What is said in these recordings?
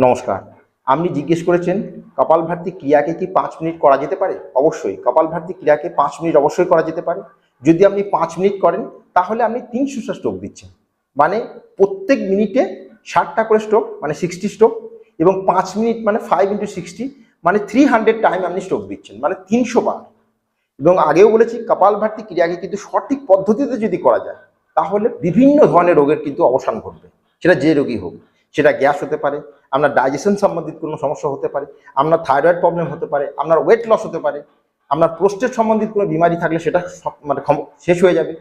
নমস্কার। আপনি জিজ্ঞেস করেছেন কপালভাতি ক্রিয়াকে কি 5 মিনিট করা যেতে পারে? অবশ্যই কপালভাতি ক্রিয়াকে 5 মিনিট অবশ্যই করা যেতে পারে। যদি আপনি 5 মিনিট করেন তাহলে আপনি 300টা স্ট্রোক দিচ্ছেন। মানে প্রত্যেক মিনিটে 60টা করে স্ট্রোক, মানে 60 স্ট্রোক, এবং 5 মিনিট মানে 5 × 60 মানে 300 টাইম আপনি স্ট্রোক দিচ্ছেন, মানে 300 বার। এবং আগেও বলেছি কপালভাতি ক্রিয়াকে কিন্তু সঠিক পদ্ধতিতে যদি করা যায় তাহলে বিভিন্ন ধরনের রোগের কিন্তু অবসান ঘটবে। সেটা যে রোগী হোক, সেটা গ্যাস হতে পারে, আপনার ডাইজেশন সম্বন্ধিত কোনো সমস্যা হতে পারে, আপনার থাইরয়েড প্রবলেম হতে পারে, আপনার ওয়েট লস হতে পারে, আপনার প্রোস্টেট সম্বন্ধিত কোনো বিমারি থাকলে সেটা মানে শেষ হয়ে যাবে।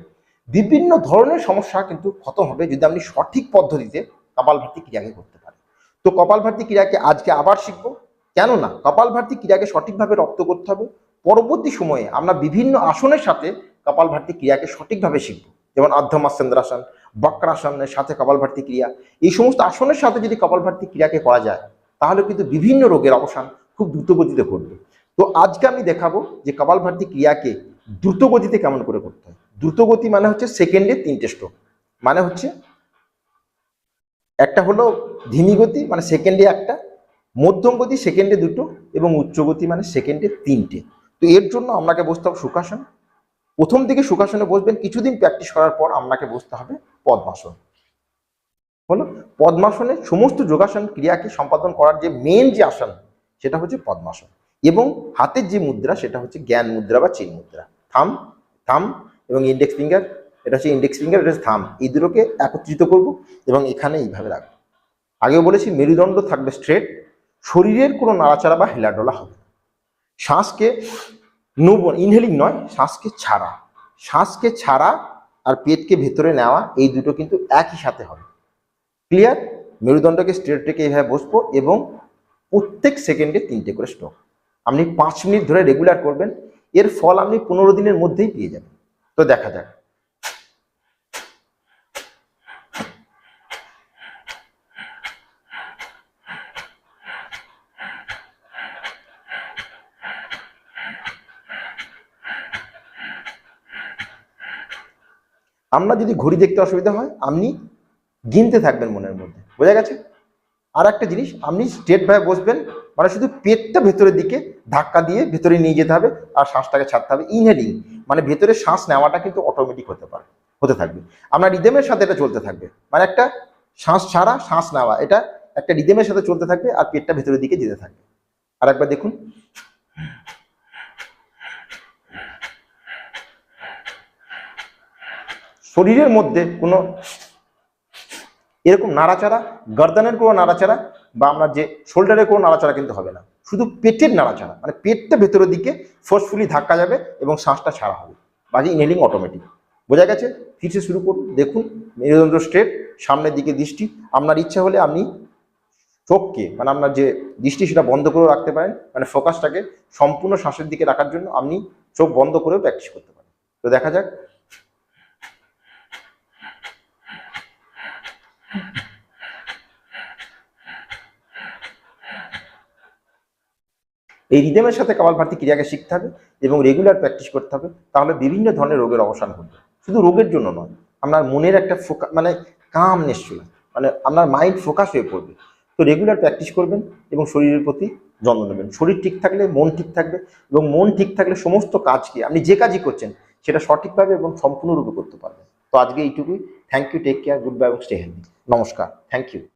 বিভিন্ন ধরনের সমস্যা কিন্তু খতম হবে যদি আপনি সঠিক পদ্ধতিতে কপালভাতি ক্রিয়াকে করতে পারেন। তো কপালভাতি ক্রিয়াকে আজকে আবার শিখবো। কেননা কপালভাতি ক্রিয়াকে সঠিকভাবে রপ্ত করতে হবে। পরবর্তী সময়ে আমরা বিভিন্ন আসনের সাথে কপালভাতি ক্রিয়াকে সঠিকভাবে শিখব, যেমন অর্ধমৎস্যেন্দ্রাসন, বক্রাসনের সাথে কপালভাতি ক্রিয়া। এই সমস্ত আসনের সাথে যদি কপালভাতি ক্রিয়াকে করা যায় তাহলে কিন্তু বিভিন্ন রোগের অবসান খুব দ্রুতগতিতে ঘটবে। তো আজকে আমি দেখাবো যে কপালভাতি ক্রিয়াকে দ্রুতগতিতে কেমন করে করতে হয়। দ্রুতগতি মানে হচ্ছে সেকেন্ডে 3টে স্ট্রোক, মানে হচ্ছে একটা হলো ধীমি গতি মানে সেকেন্ডে একটা, মধ্যম গতি সেকেন্ডে 2টো, এবং উচ্চ গতি মানে সেকেন্ডে 3টে। তো এর জন্য আপনাকে বসতে হবে সুখাসন। প্রথম দিকে সুখাসনে বসবেন, কিছুদিন প্র্যাকটিস করার পর আপনাকে বসতে হবে পদ্মাসন। হলো পদ্মাসনে সমস্ত যোগাসন ক্রিয়াকে সম্পাদন করার যে মেন যে আসন সেটা হচ্ছে পদ্মাসন, এবং হাতের যে মুদ্রা সেটা হচ্ছে জ্ঞান মুদ্রা বা চিন মুদ্রা। থাম থাম এবং ইন্ডেক্স ফিঙ্গার, এটা হচ্ছে ইন্ডেক্স ফিঙ্গার, এটা হচ্ছে থাম, এই দুটোকে একত্রিত করব এবং এখানে এইভাবে রাখবো। আগেও বলেছি মেরুদণ্ড থাকবে স্ট্রেট, শরীরের কোনো নাড়াচাড়া বা হেলাডোলা হবে না। শ্বাসকে ইনহেলিং নয়, শ্বাসকে ছাড়া আর পেটকে ভেতরে নেওয়া, এই দুটো কিন্তু একই সাথে হবে। ক্লিয়ার? মেরুদণ্ডকে স্ট্রেট রেখে এইভাবে বসবো এবং প্রত্যেক সেকেন্ডে 3টে করে স্ট্রোক। আপনি 5 মিনিট ধরে রেগুলার করবেন, এর ফল আপনি 15 দিনের মধ্যেই পেয়ে যাবেন। তো দেখা যাক। আমরা যদি ঘড়ি দেখতে অসুবিধা হয় আপনি গিনতে থাকবেন মনের মধ্যে, বোঝা গেছে? আর একটা জিনিস, আপনি স্ট্রেট ভাবে বসবেন, মানে শুধু পেটটা ভেতরের দিকে ধাক্কা দিয়ে ভেতরে নিয়ে যেতে হবে আর শ্বাসটাকে ছাড়তে হবে। ইনহেলিং মানে ভেতরে শ্বাস নেওয়াটা কিন্তু অটোমেটিক হতে থাকবে। আপনার রিদমের সাথে এটা চলতে থাকবে, মানে একটা শ্বাস ছাড়া শ্বাস নেওয়া, এটা একটা রিদমের সাথে চলতে থাকবে আর পেটটা ভেতরের দিকে যেতে থাকবে। আর একবার দেখুন। শরীরের মধ্যে কোনো এরকম নাড়াচাড়া, গর্দানের কোনো নাড়াচাড়া বা আমরা যে শোল্ডারের কোনো নাড়াচাড়া কিন্তু হবে না, শুধু পেটের নাড়াচাড়া, মানে পেটটা ভেতরের দিকে ফোর্সফুলি ধাক্কা যাবে এবং শ্বাসটা ছাড়া হবে, বাকি ইনহেলিং অটোমেটিক। বোঝা গেছে? ফিরছে শুরু করুন। দেখুন মেরুদণ্ড স্ট্রেট, সামনের দিকে দৃষ্টি। আপনার ইচ্ছা হলে আপনি চোখকে, মানে আপনার যে দৃষ্টি সেটা বন্ধ করে রাখতে পারেন, মানে ফোকাসটাকে সম্পূর্ণ শ্বাসের দিকে রাখার জন্য আপনি চোখ বন্ধ করেও প্র্যাকটিস করতে পারেন। তো দেখা যাক। এই রিদমের সাথে কপালভাতি ক্রিয়াকে শিখতে হবে এবং রেগুলার প্র্যাকটিস করতে হবে, তাহলে বিভিন্ন ধরনের রোগের অবসান ঘটবে। শুধু রোগের জন্য নয়, আপনার মনের একটা মানে কামনেস চলে, মানে আপনার মাইন্ড ফোকাস হয়ে পড়বে। তো রেগুলার প্র্যাকটিস করবেন এবং শরীরের প্রতি যত্ন নেবেন। শরীর ঠিক থাকলে মন ঠিক থাকবে, এবং মন ঠিক থাকলে সমস্ত কাজকে আপনি যে কাজই করছেন সেটা সঠিকভাবে এবং সম্পূর্ণরূপে করতে পারবেন। তো আজকে এইটুকুই। Thank you, take care, good bye এবং স্টে হেলদি। নমস্কার, থ্যাংক ইউ।